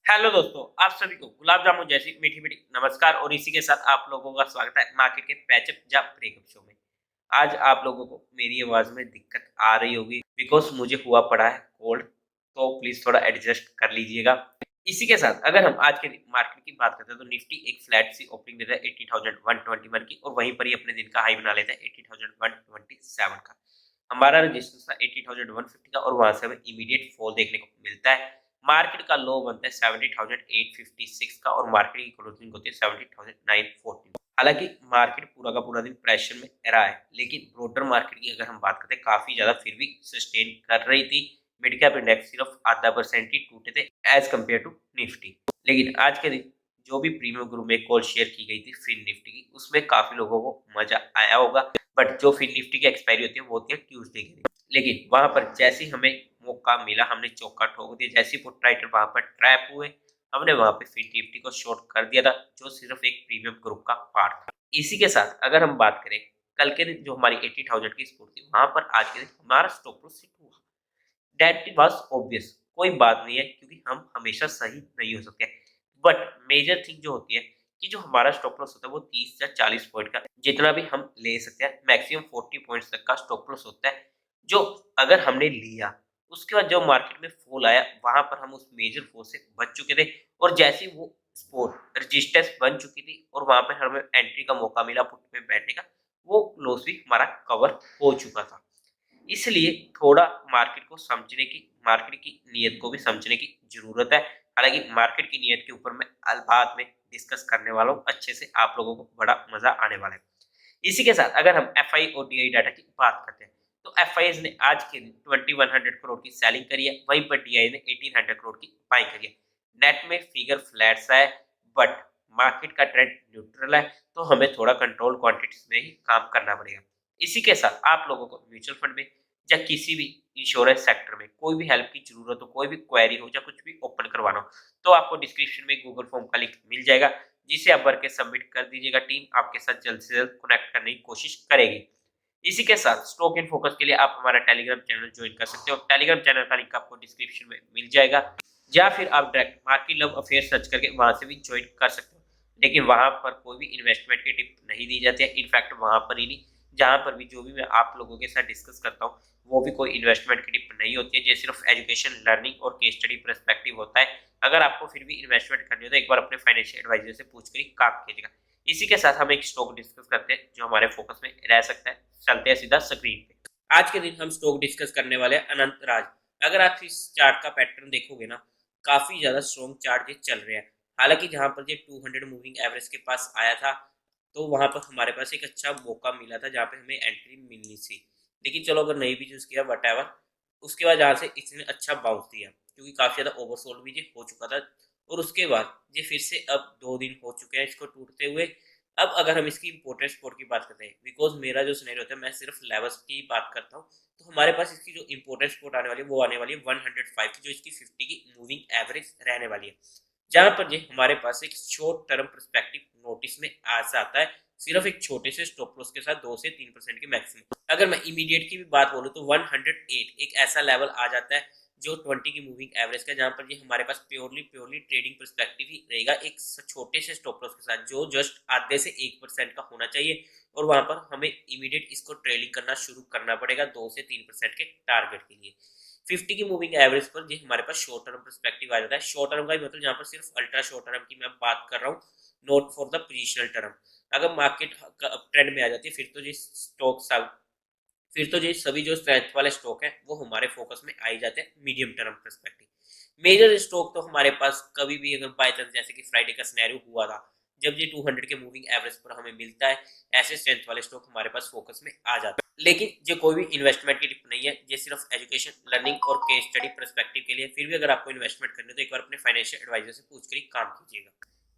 Hello दोस्तों, आप सभी को गुलाब जामुन जैसी मीठी मीठी नमस्कार और इसी के साथ आप लोगों का स्वागत है मार्केट के पैचअप या ब्रेकअप शो में। आज आप लोगों को मेरी आवाज में दिक्कत आ रही होगी बिकॉज मुझे हुआ पड़ा है कोल्ड, तो प्लीज थोड़ा एडजस्ट कर लीजिएगा। इसी के साथ अगर हम आज के मार्केट की बात करते हैं तो निफ्टी एक फ्लैट सी ओपनिंग देता है 18,121 की और वहीं पर ही अपने दिन का हाई बना लेता है 18,127 का। हमारा रजिस्टेंस था 18,150 का और वहां से हमें इमीडिएट फॉल देखने को मिलता है। मार्केट का लो बनता है 70,856 का और मार्केट की क्लोजिंग होती है 70,914। हालांकि मार्केट पूरा का पूरा दिन प्रेशर में रहा है, लेकिन ब्रोडर मार्केट की अगर हम बात करते हैं काफी ज्यादा फिर भी सस्टेन कर रही थी। मिड कैप इंडेक्स सिर्फ आधा परसेंट ही टूटे थे एज कम्पेयर टू निफ्टी। लेकिन आज के दिन जो भी प्रीमियम ग्रुप में कॉल शेयर की गई थी फिन निफ्टी की, उसमें काफी लोगों को मजा आया होगा। बट जो फिन निफ्टी की एक्सपायरी होती है वो होती है ट्यूसडे के दिन। लेकिन वहां पर जैसे ही हमें मौका मिला हमने चौका ठोक दिया, जैसे ही पुट राइटर वहां पर ट्रैप हुए हमने वहां पे फिन निफ्टी को शॉर्ट कर दिया था, जो सिर्फ एक प्रीमियम ग्रुप का पार्ट था। इसी के साथ अगर हम बात करें कल के दिन जो हमारी 80,000 की स्कोर थी, वहां पर आज के दिन हमारा स्टॉप लॉस हिट हुआ। दैट वाज ऑब्वियस, कोई बात नहीं है क्योंकि हम हमेशा सही नहीं हो सकते। बट मेजर थिंग जो होती है कि जो हमारा स्टॉप लॉस होता है वो 30 या 40 पॉइंट का जितना भी हम ले सकते हैं, मैक्सिमम 40 पॉइंट्स तक का स्टॉप लॉस होता है। जो अगर हमने लिया उसके बाद जो मार्केट में फॉल आया वहां पर हम उस मेजर फॉल से बच चुके थे और जैसे ही वो सपोर्ट रेजिस्टेंस बन चुकी थी और वहां पर हमें एंट्री का मौका मिला पुट में बैठने का, वो लॉस भी हमारा कवर हो चुका था। इसलिए थोड़ा मार्केट को समझने की, मार्केट की नीयत को भी समझने की जरूरत है। हालांकि मार्केट की नीयत के ऊपर मैं बाद में डिस्कस करने वाला हूँ अच्छे से, आप लोगों को बड़ा मजा आने वाला है। इसी के साथ अगर हम एफ और डी डाटा की बात करते हैं तो एफ ने आज के दिन 2100 करोड़ की सेलिंग करी है, वहीं पर डी ने 1800 करोड़ की बाइंग करी है। नेट में फिगर फ्लैट सा है, बट मार्केट का ट्रेंड न्यूट्रल है, तो हमें थोड़ा कंट्रोल क्वांटिटीज में ही काम करना पड़ेगा। इसी के साथ आप लोगों को म्यूचुअल फंड में या किसी भी इंश्योरेंस सेक्टर में कोई भी हेल्प की जरूरत हो, कोई भी क्वेरी हो या कुछ भी ओपन करवाना हो, तो आपको डिस्क्रिप्शन में गूगल फॉर्म का लिंक मिल जाएगा, जिसे आप भर के सबमिट कर दीजिएगा। टीम आपके साथ जल्द से जल्द कनेक्ट करने की कोशिश करेगी। इसी के साथ स्टॉक इन फोकस के लिए आप हमारा टेलीग्राम चैनल ज्वाइन कर सकते हो। टेलीग्राम चैनल का लिंक आपको डिस्क्रिप्शन में मिल जाएगा, या फिर आप direct market love affair search करके वहां से भी ज्वाइन कर सकते हो। लेकिन वहां पर कोई भी इन्वेस्टमेंट की टिप नहीं दी जाती है। इनफैक्ट वहां पर ही नहीं, जहां पर भी जो भी मैं आप लोगों के साथ डिस्कस करता हूँ वो भी कोई इन्वेस्टमेंट की टिप नहीं होती है। ये सिर्फ एजुकेशन, लर्निंग और केस स्टडी पर्सपेक्टिव होता है। अगर आपको फिर भी इन्वेस्टमेंट करनी हो तो एक बार अपने फाइनेंशियल एडवाइजर से पूछ कर ही काम कीजिएगा। इसी के साथ हम एक स्टॉक डिस्कस करते हैं जो हमारे फोकस में रह सकता है। चलते हैं सीधा स्क्रीन पे। आज के दिन हम स्टॉक डिस्कस करने वाले हैं अनंत राज। अगर आप इस चार्ट का पैटर्न देखोगे ना, काफी ज्यादा स्ट्रॉन्ग चार्ट ये चल रहे हैं। हालांकि जहां पर ये 200 मूविंग एवरेज के पास आया था तो वहां पर हमारे पास एक अच्छा मौका मिला था जहां पे हमें एंट्री मिलनी थी। लेकिन चलो अगर नहीं भी चूज किया वट एवर, उसके बाद जहां से इसने अच्छा बाउंस दिया क्योंकि काफी ज्यादा ओवरसोल्ड भी ये हो चुका था। और उसके बाद ये फिर से अब 2 दिन हो चुके हैं इसको टूटते हुए। अब अगर हम इसकी इंपोर्टेंट स्पोर्ट की बात करते हैं, बिकॉज मेरा जो सिनेरियो होता है मैं सिर्फ लेवल्स की बात करता हूँ, तो हमारे पास इसकी जो इंपोर्टेंट स्पोर्ट आने वाली है वो आने वाली है 105 की, जो इसकी 50 की मूविंग एवरेज रहने वाली है। जहां पर ये हमारे पास एक शॉर्ट टर्म परस्पेक्टिव नोटिस में आ जाता है, सिर्फ एक छोटे से स्टॉप लॉस के साथ 2 से 3% की मैक्सिमम। अगर मैं इमीडिएट की भी बात बोलूँ तो 108 एक ऐसा लेवल आ जाता है जो 20 की मूविंग एवरेज का, जहां पर ये हमारे पास प्योरली प्योरली ट्रेडिंग परस्पेक्टिव ही रहेगा, एक छोटे से स्टॉप लॉस के साथ जो जस्ट आधे से 1% का होना चाहिए। और वहां पर हमें इमीडिएट इसको ट्रेलिंग करना शुरू करना पड़ेगा 2 से 3% के टारगेट के लिए। 50 की मूविंग एवरेज पर ये हमारे पास शॉर्ट टर्म परस्पेक्टिव आ जाता है। शॉर्ट टर्म का ही मतलब जहां पर सिर्फ अल्ट्रा शॉर्ट टर्म की मैं बात कर रहा हूँ, not for the positional term. अगर मार्केट ट्रेंड में आ जाती है फिर तो ये सभी जो स्ट्रेंथ वाले स्टॉक है वो हमारे फोकस में आ ही जाते हैं medium term perspective. Major stock तो हमारे पास कभी भी अगर बाय चांस जैसे कि फ्राइडे का सिनेरियो हुआ था जब ये 200 के मूविंग एवरेज पर हमें मिलता है, ऐसे स्ट्रेंथ वाले स्टॉक हमारे पास फोकस में आ जाते हैं। लेकिन ये कोई भी इन्वेस्टमेंट की टिप नहीं है, ये सिर्फ एजुकेशन, लर्निंग और केस स्टडी परस्पेक्टिव के लिए। फिर भी अगर आपको इन्वेस्टमेंट करनी है तो एक बार अपने फाइनेंशियल एडवाइजर से पूछ कर ही काम कीजिएगा।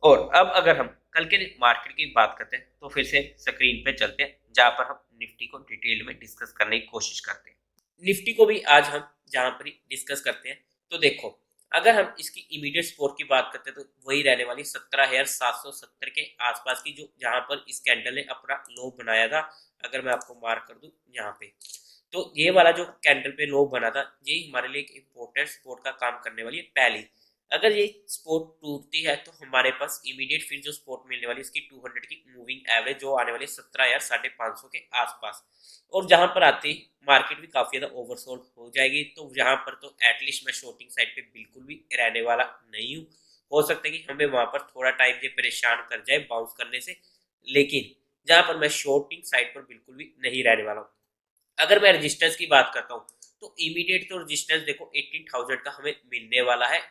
और अब अगर हम कल के मार्केट की बात करते हैं तो फिर से स्क्रीन पे चलते हैं, जहां पर हम निफ्टी को डिटेल में डिस्कस करने की कोशिश करते हैं। निफ्टी को भी आज हम जहां पर ही डिस्कस करते हैं, तो देखो अगर हम इसकी इमीडिएट सपोर्ट की बात करते हैं तो वही रहने वाली 17,770 के आसपास की, जो जहां पर इस कैंडल ने अपना लो बनाया था। अगर मैं आपको मार्क कर दूं यहाँ पे, तो ये वाला जो कैंडल पे लो बना था यही हमारे लिए एक इम्पोर्टेंट सपोर्ट का काम करने वाली है पहली। अगर ये सपोर्ट टूटती है तो हमारे पास इमीडिएट फिर जो सपोर्ट मिलने वाली इसकी 200 की मूविंग एवरेज जो आने वाली 17,500 के आसपास, और जहां पर आती मार्केट भी काफी ज्यादा ओवरसोल्ड हो जाएगी। तो यहाँ पर तो एटलीस्ट मैं शॉर्टिंग साइड पे बिल्कुल भी रहने वाला नहीं हूँ। हो सकता है कि हमें वहां पर थोड़ा टाइम ये परेशान कर जाए बाउंस करने से, लेकिन जहां पर मैं शॉर्टिंग साइड पर बिल्कुल भी नहीं रहने वाला हूँ। अगर मैं रेजिस्टेंस की बात करता हूँ तो इमीडिएट तो रेजिस्टेंस देखो 18,000 का हमें मिलने वाला है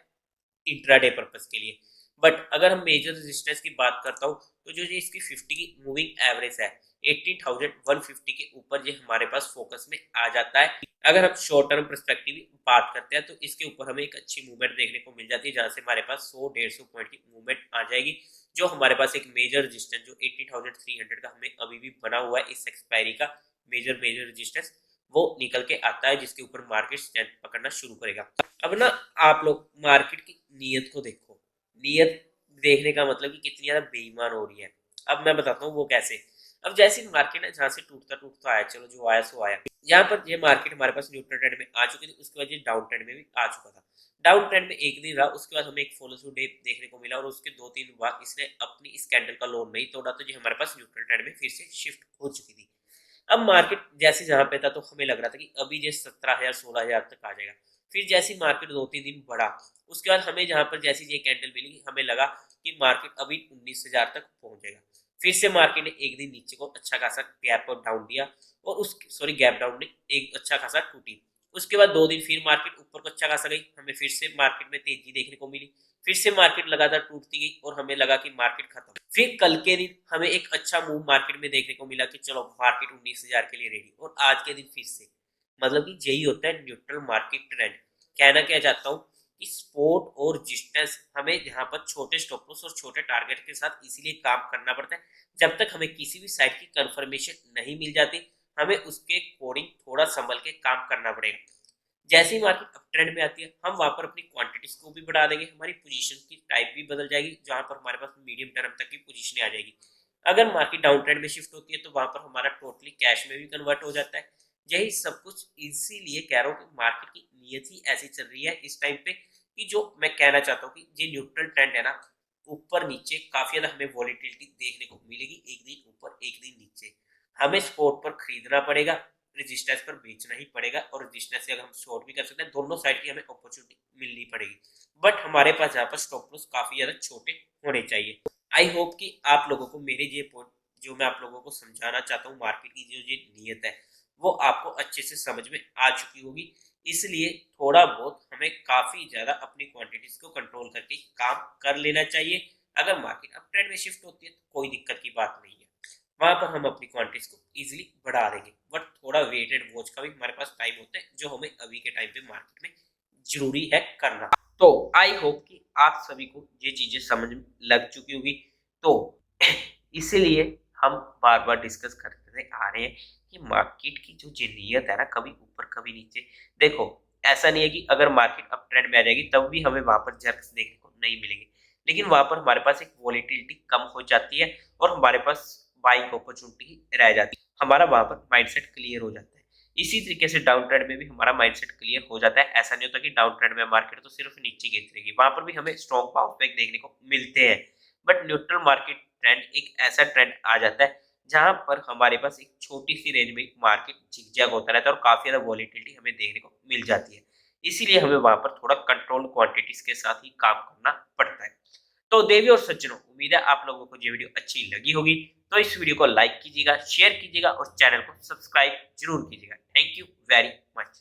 इंट्राडे पर्पस के लिए। बट अगर हम मेजर रेजिस्टेंस की बात करता हूँ तो जो ये इसकी 50 की मूविंग एवरेज है 18,150 के ऊपर ये हमारे पास फोकस में आ जाता है। अगर हम शॉर्ट टर्म परस्पेक्टिव की बात करते हैं तो इसके ऊपर हमें एक अच्छी मूवमेंट देखने को मिल जाती है, जहां से हमारे पास 100-150 पॉइंट की मूवमेंट आ जाएगी, जो हमारे पास एक मेजर रेजिस्टेंस जो 18,300 का हमें अभी भी बना हुआ है इस एक्सपायरी का मेजर रेजिस्टेंस, वो निकल के आता है, जिसके ऊपर मार्केट स्ट्रेंथ पकड़ना शुरू करेगा। अब ना आप लोग मार्केट की नीयत को देखो, नीयत देखने का मतलब कि कितनी ज्यादा बेईमान हो रही है। अब मैं बताता हूँ वो कैसे। अब जैसे मार्केट है जहां से टूटता टूटता आया, चलो जो आया सो आया, यहाँ पर ये मार्केट हमारे पास न्यूट्रल ट्रेंड में आ चुकी थी, उसके बाद ये डाउन ट्रेंड में भी आ चुका था। डाउन ट्रेंड में एक दिन रहा, उसके बाद हमें एक फॉलो थ्रू डे देखने को मिला और उसके 2-3 बाद इसने अपनी इस कैंडल का लो नहीं तोड़ा, तो ये हमारे पास न्यूट्रल ट्रेंड में फिर से शिफ्ट हो चुकी थी। अब मार्केट जैसे जहां पे था तो हमें लग रहा था कि अभी ये 17,000 16,000 तक आ जाएगा। फिर जैसी मार्केट 2-3 दिन बढ़ा, उसके बाद हमें जहां पर जैसी ये कैंडल मिली हमें लगा कि मार्केट अभी 19,000 तक पहुंच जाएगा। फिर से मार्केट ने एक दिन नीचे को अच्छा खासा गैप डाउन दिया और उस सॉरी गैप डाउन ने एक अच्छा खासा टूटी। उसके बाद 2 दिन फिर मार्केट ऊपर को अच्छा खासा गई, हमें फिर से मार्केट में तेजी देखने को मिली। फिर से मार्केट लगातार टूटती गई और हमें लगा कि मार्केट खत्म। फिर कल के दिन हमें एक अच्छा मूव मार्केट में देखने को मिला कि चलो मार्केट 19,000 के लिए रेडी, और आज के दिन फिर से मतलब कि यही होता है न्यूट्रल मार्केट ट्रेंड। कहना क्या चाहता हूँ कि सपोर्ट और रेजिस्टेंस हमें यहाँ पर छोटे स्टॉप लॉस और छोटे टारगेट के साथ इसीलिए काम करना पड़ता है, जब तक हमें किसी भी साइड की कंफर्मेशन नहीं मिल जाती हमें उसके अकॉर्डिंग थोड़ा संभल के काम करना पड़ेगा। जैसे ही मार्केट अप ट्रेंड में आती है हम वहां पर अपनी क्वांटिटीज को भी बढ़ा देंगे, हमारी पोजीशन की टाइप भी बदल जाएगी, जहां पर हमारे पास मीडियम टर्म तक की पोजीशन आ जाएगी। अगर मार्केट डाउन ट्रेंड में शिफ्ट होती है तो वहां पर हमारा टोटली कैश में भी कन्वर्ट हो जाता है। यही सब कुछ इसीलिए कह रहा हूँ कि मार्केट की नीयत ही ऐसी चल रही है इस टाइम पे, कि जो मैं कहना चाहता हूँ कि ये न्यूट्रल ट्रेंड है ना, ऊपर नीचे काफी ज्यादा हमें वॉलीटिलिटी देखने को मिलेगी, एक दिन ऊपर एक दिन नीचे। हमें स्पॉट पर खरीदना पड़ेगा, रेजिस्टेंस पर बेचना ही पड़ेगा, और रेजिस्टेंस से अगर हम शॉर्ट भी कर सकते हैं, दोनों साइड की हमें अपॉर्चुनिटी मिलनी पड़ेगी। बट हमारे पास यहाँ पर स्टॉप लॉस काफी ज्यादा छोटे होने चाहिए। आई होप कि आप लोगों को मेरे ये पॉइंट जो मैं आप लोगों को समझाना चाहता हूँ मार्केट की जो ये नीयत है वो आपको अच्छे से समझ में आ चुकी होगी। इसलिए थोड़ा बहुत हमें काफी ज्यादा अपनी क्वांटिटीज को कंट्रोल करके काम कर लेना चाहिए। अगर मार्केट अप ट्रेंड में शिफ्ट होती है तो कोई दिक्कत की बात नहीं है, वहां पर हम अपनी क्वांटिटीज को इजीली बढ़ा देंगे। बट थोड़ा वेट एंड वॉच का भी हमारे पास टाइम होता है, जो हमें अभी के टाइम पे मार्केट में जरूरी है करना। तो आई होप कि आप सभी को ये चीजें समझ में लग चुकी होगी। तो इसीलिए हम बार बार डिस्कस करते आ रहे हैं कि मार्केट की जो नियत है ना, कभी ऊपर कभी नीचे। देखो ऐसा नहीं है कि अगर मार्केट अप ट्रेंड में आ जाएगी तब भी हमें वहां पर जर्क्स देखने को नहीं मिलेंगे, लेकिन वहां पर हमारे पास एक वॉलीटिलिटी कम हो जाती है और हमारे पास बाइंग अपॉर्चुनिटी रह जाती है, हमारा वहां पर माइंडसेट क्लियर हो जाता है। इसी तरीके से डाउन ट्रेंड में भी हमारा माइंडसेट क्लियर हो जाता है। ऐसा नहीं होता कि डाउन ट्रेंड में मार्केट तो सिर्फ नीचे गिरती रहेगी, वहां पर भी हमें स्ट्रॉन्ग बाउंस बैक देखने को मिलते हैं। बट न्यूट्रल मार्केट ट्रेंड एक ऐसा ट्रेंड आ जाता है जहां पर हमारे पास एक छोटी सी रेंज में मार्केट झिकझैक होता रहता है और काफी ज्यादा वॉलीटिलिटी हमें देखने को मिल जाती है। इसीलिए हमें वहां पर थोड़ा कंट्रोल क्वांटिटीज के साथ ही काम करना पड़ता है। तो देवी और सज्जनों, उम्मीद है आप लोगों को ये वीडियो अच्छी लगी होगी। तो इस वीडियो को लाइक कीजिएगा, शेयर कीजिएगा और चैनल को सब्सक्राइब जरूर कीजिएगा। Thank you very much.